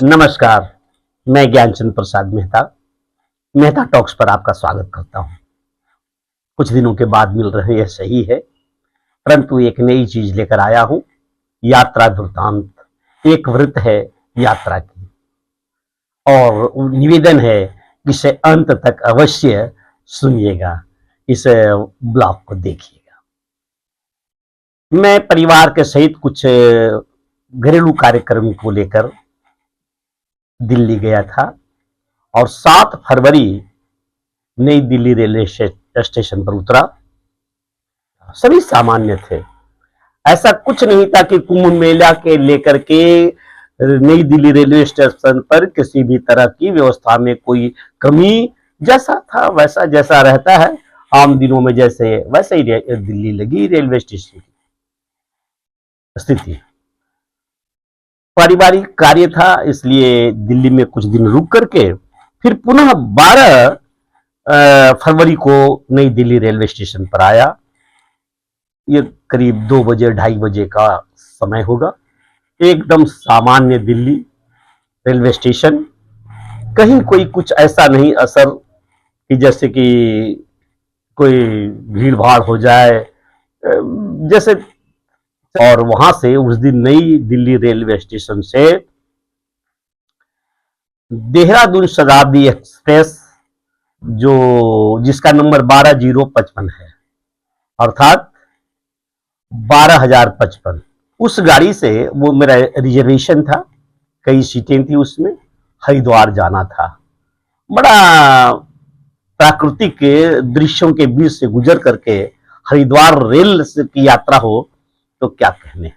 नमस्कार, मैं ज्ञानचंद प्रसाद मेहता मेहता टॉक्स पर आपका स्वागत करता हूं। कुछ दिनों के बाद मिल रहे हैं, सही है, परंतु एक नई चीज लेकर आया हूं। यात्रा वृत्तांत, एक व्रत है यात्रा की, और निवेदन है इसे अंत तक अवश्य सुनिएगा, इस ब्लॉग को देखिएगा। मैं परिवार के सहित कुछ घरेलू कार्यक्रम को लेकर दिल्ली गया था और 7 फरवरी नई दिल्ली रेलवे स्टेशन पर उतरा। सभी सामान्य थे, ऐसा कुछ नहीं था कि कुंभ मेला के लेकर के नई दिल्ली रेलवे स्टेशन पर किसी भी तरह की व्यवस्था में कोई कमी, जैसा था वैसा, जैसा रहता है आम दिनों में जैसे, वैसे ही दिल्ली लगी रेलवे स्टेशन की स्थिति। पारिवारिक कार्य था, इसलिए दिल्ली में कुछ दिन रुक करके फिर पुनः 12 फरवरी को नई दिल्ली रेलवे स्टेशन पर आया। ये करीब 2 बजे 2:30 बजे का समय होगा। एकदम सामान्य दिल्ली रेलवे स्टेशन, कहीं कोई कुछ ऐसा नहीं असर कि जैसे कि कोई भीड़ भाड़ हो जाए जैसे। और वहां से उस दिन नई दिल्ली रेलवे स्टेशन से देहरादून शताब्दी एक्सप्रेस, जो जिसका नंबर 12055 है, अर्थात 12055, उस गाड़ी से, वो मेरा रिजर्वेशन था, कई सीटें थी उसमें, हरिद्वार जाना था। बड़ा प्राकृतिक दृश्यों के बीच से गुजर करके हरिद्वार रेल की यात्रा हो तो क्या कहने।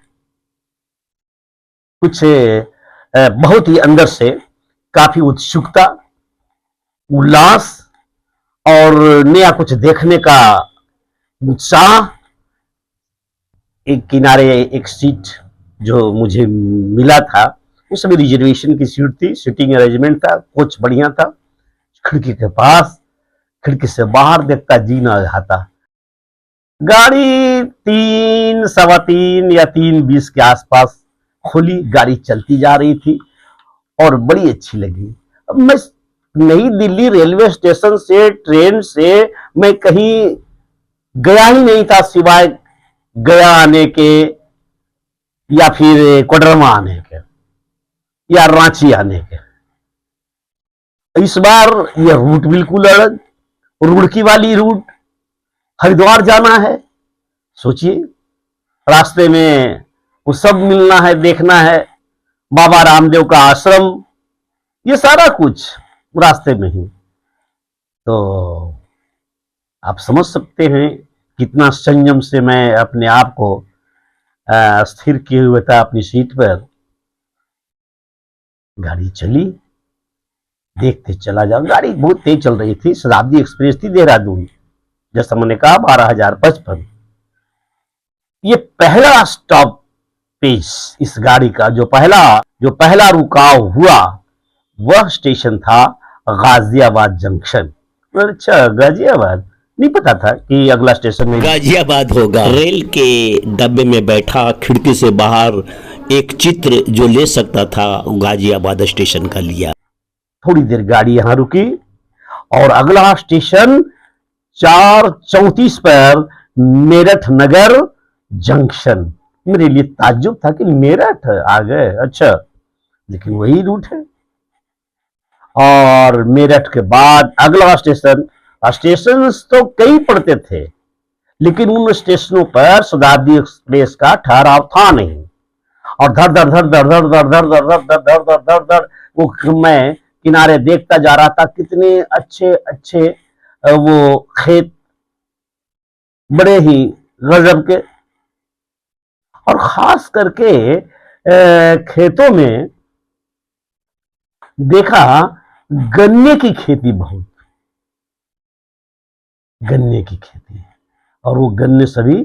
कुछ बहुत ही अंदर से काफी उत्सुकता, उल्लास और नया कुछ देखने का उत्साह। एक किनारे एक सीट जो मुझे मिला था, उसमें रिजर्वेशन की सीट थी, सीटिंग अरेंजमेंट था, कोच बढ़िया था। खिड़की के पास, खिड़की से बाहर देखता जी न आता। गाड़ी 3, सवा 3 या 3:20 के आसपास खुली, गाड़ी चलती जा रही थी और बड़ी अच्छी लगी। अब मैं नई दिल्ली रेलवे स्टेशन से, ट्रेन से मैं कहीं गया ही नहीं था, सिवाय गया आने के या फिर कोडरमा आने के या रांची आने के। इस बार यह रूट बिल्कुल अलग, रुड़की वाली रूट, हरिद्वार जाना है। सोचिए, रास्ते में वो सब मिलना है, देखना है, बाबा रामदेव का आश्रम, ये सारा कुछ रास्ते में ही। तो आप समझ सकते हैं कितना संयम से मैं अपने आप को स्थिर किए हुए था अपनी सीट पर। गाड़ी चली, देखते चला जाओ। गाड़ी बहुत तेज चल रही थी, शताब्दी एक्सप्रेस थी, देहरादून, जैसा मैंने कहा 12055। ये पहला स्टॉप पेज इस गाड़ी का, जो पहला रुकाव हुआ, वह स्टेशन था गाजियाबाद जंक्शन। अच्छा, गाजियाबाद, नहीं पता था कि अगला स्टेशन में गाजियाबाद होगा। रेल के डब्बे में बैठा, खिड़की से बाहर एक चित्र जो ले सकता था, गाजियाबाद स्टेशन का लिया। थोड़ी देर गाड़ी यहां रुकी और अगला स्टेशन 4:34 पर मेरठ नगर जंक्शन। मेरे लिए ताज्जुब था कि मेरठ आ गए, अच्छा, लेकिन वही रूट है। और मेरठ के बाद अगला स्टेशन तो कई पड़ते थे, लेकिन उन स्टेशनों पर शताब्दी एक्सप्रेस का ठहराव था नहीं। और धड़ धड़ धड़ धड़ धड़ धड़ धड़ धड़ धड़ धड़ धड़ धड़ धड़ धड़ वो मैं किनारे देखता जा रहा था, कितने अच्छे अच्छे वो खेत, बड़े ही गजब के। और खास करके खेतों में देखा गन्ने की खेती, बहुत गन्ने की खेती, और वो गन्ने सभी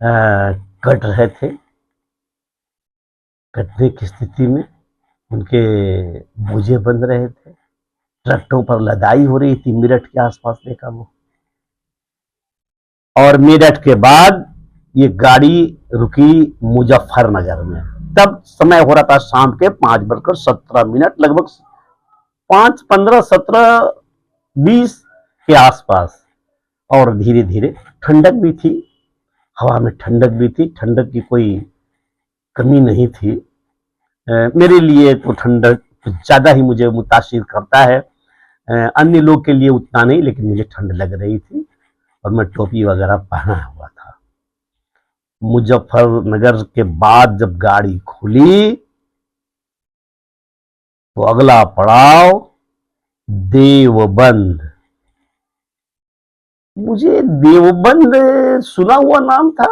कट रहे थे। कटने की स्थिति में उनके बोझे बंध रहे थे, ट्रैक्टरों पर लदाई हो रही थी। मेरठ के आसपास देखा वो। और मेरठ के बाद ये गाड़ी रुकी मुजफ्फरनगर में। तब समय हो रहा था शाम के 5:17 लगभग 5, 15, 17, 20 के आसपास। और धीरे धीरे ठंडक भी थी, हवा में ठंडक भी थी, ठंडक की कोई कमी नहीं थी। मेरे लिए तो ठंडक कुछ ज्यादा ही मुझे मुतासिर करता है, अन्य लोग के लिए उतना नहीं, लेकिन मुझे ठंड लग रही थी और मैं टोपी वगैरह पहना हुआ था। मुजफ्फरनगर के बाद जब गाड़ी खुली तो अगला पड़ाव देवबंद। मुझे देवबंद सुना हुआ नाम था,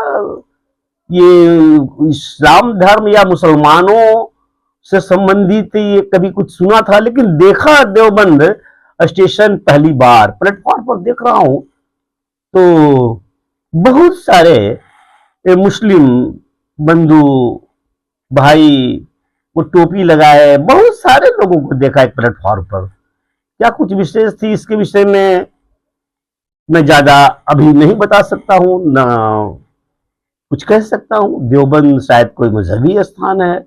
ये इस्लाम धर्म या मुसलमानों से संबंधित ये कभी कुछ सुना था, लेकिन देखा देवबंद स्टेशन पहली बार प्लेटफॉर्म पर देख रहा हूं तो बहुत सारे मुस्लिम बंधु भाई वो टोपी लगाए, बहुत सारे लोगों को देखा एक प्लेटफॉर्म पर। क्या कुछ विशेष थी इसके विषय में मैं ज्यादा अभी नहीं बता सकता हूं, ना कुछ कह सकता हूं। देवबंद शायद कोई मजहबी स्थान है,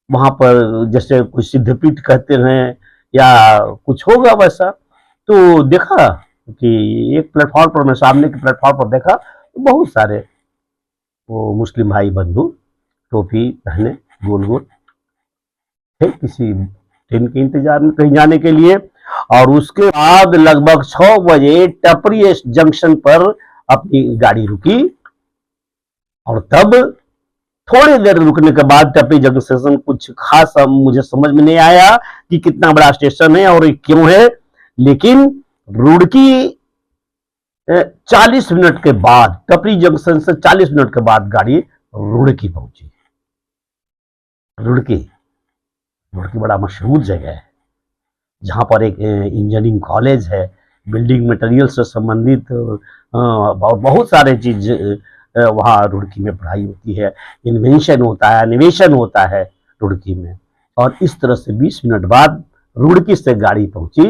वहां पर जैसे कुछ सिद्धपीठ कहते हैं या कुछ होगा वैसा। तो देखा कि एक प्लेटफॉर्म पर, मैं सामने के प्लेटफॉर्म पर देखा तो बहुत सारे वो मुस्लिम भाई बंधु टोपी पहने गोल गोल थे, किसी ट्रेन के इंतजार में कहीं जाने के लिए। और उसके बाद लगभग 6 बजे टपरी जंक्शन पर अपनी गाड़ी रुकी और तब थोड़ी देर रुकने के बाद टपरी जंक्शन कुछ खास मुझे समझ में नहीं आया कि कितना बड़ा स्टेशन है और क्यों है, लेकिन रुड़की 40 मिनट के बाद, टपरी जंक्शन से 40 मिनट के बाद गाड़ी रुड़की पहुंची। रुड़की बड़ा मशहूर जगह है जहां पर एक इंजीनियरिंग कॉलेज है, बिल्डिंग मटेरियल से संबंधित बहुत सारे चीज वहाँ रुड़की में पढ़ाई होती है, इन्वेंशन होता है, निवेशन होता है रुड़की में। और इस तरह से 20 मिनट बाद रुड़की से गाड़ी पहुंची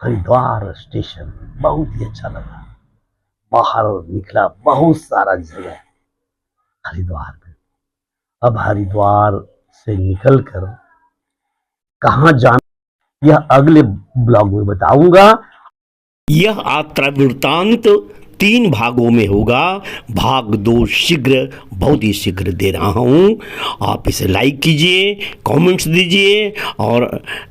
हरिद्वार स्टेशन। बहुत ही अच्छा लगा, बाहर निकला, बहुत सारा जगह हरिद्वार में। अब हरिद्वार से निकलकर कहाँ जाना यह अगले ब्लॉग में बताऊंगा। यह यात्रा वृत्तांत 3 भागों में होगा। भाग 2 शीघ्र, बहुत ही शीघ्र दे रहा हूँ। आप इसे लाइक कीजिए, कमेंट्स दीजिए और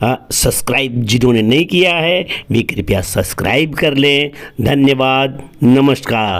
सब्सक्राइब जिन्होंने नहीं किया है वे कृपया सब्सक्राइब कर लें। धन्यवाद, नमस्कार।